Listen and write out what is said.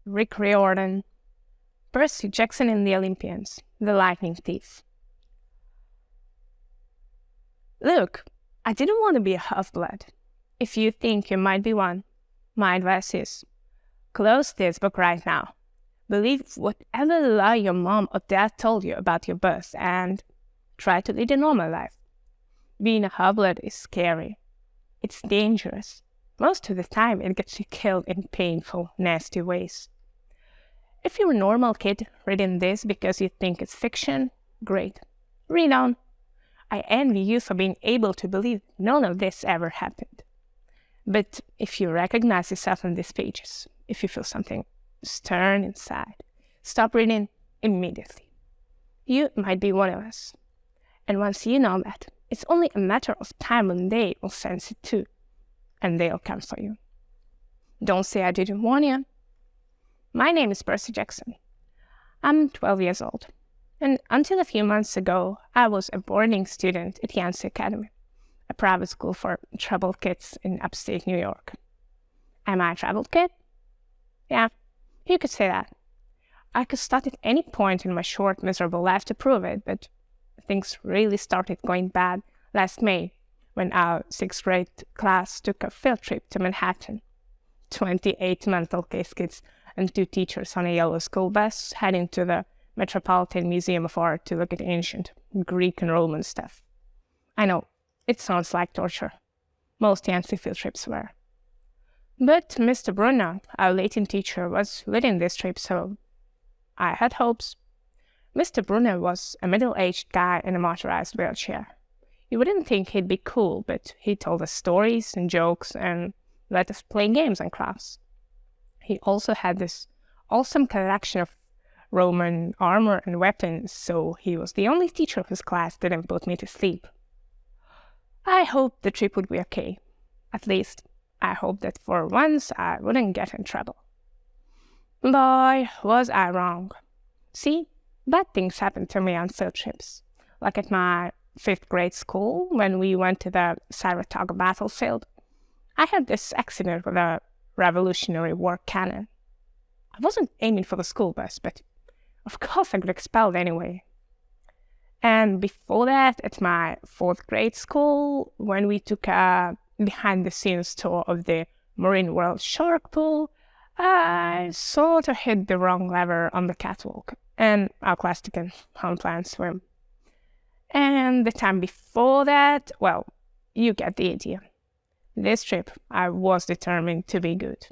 Rick Riordan, Percy Jackson in the Olympians, the lightning thief. Look, I didn't want to be a half-blood. If you think you might be one, my advice is, close this book right now. Believe whatever lie your mom or dad told you about your birth and try to lead a normal life. Being a half-blood is scary. It's dangerous. Most of the time it gets you killed in painful, nasty ways. If you're a normal kid reading this because you think it's fiction, great. Read on. I envy you for being able to believe none of this ever happened. But if you recognize yourself in these pages, if you feel something stern inside, stop reading immediately. You might be one of us. And once you know that, it's only a matter of time when they will sense it too. And they'll come for you. Don't say I didn't warn you. My name is Percy Jackson. I'm 12 years old. And until a few months ago, I was a boarding student at Yancey Academy, a private school for troubled kids in upstate New York. Am I a troubled kid? Yeah, you could say that. I could start at any point in my short, miserable life to prove it, but things really started going bad last May when our 6th grade class took a field trip to Manhattan. 28 mental case kids and 2 teachers on a yellow school bus heading to the Metropolitan Museum of Art to look at ancient Greek and Roman stuff. I know, it sounds like torture. Most Yancey field trips were. But Mr. Brunner, our Latin teacher, was leading this trip, so I had hopes. Mr. Brunner was a middle-aged guy in a motorized wheelchair. You wouldn't think he'd be cool, but he told us stories and jokes and let us play games in class. He also had this awesome collection of Roman armor and weapons, so he was the only teacher of his class that didn't put me to sleep. I hoped the trip would be okay. At least, I hoped that for once I wouldn't get in trouble. Boy, was I wrong. See, bad things happened to me on field trips, like at my 5th grade school when we went to the Saratoga battlefield. I had this accident with a Revolutionary War cannon. I wasn't aiming for the school bus, but of course I got expelled anyway. And before that, at my 4th grade school, when we took a behind-the-scenes tour of the Marine World Shark Pool, I sort of hit the wrong lever on the catwalk, and our class took a home-planned swim. And the time before that, well, you get the idea. This trip, I was determined to be good.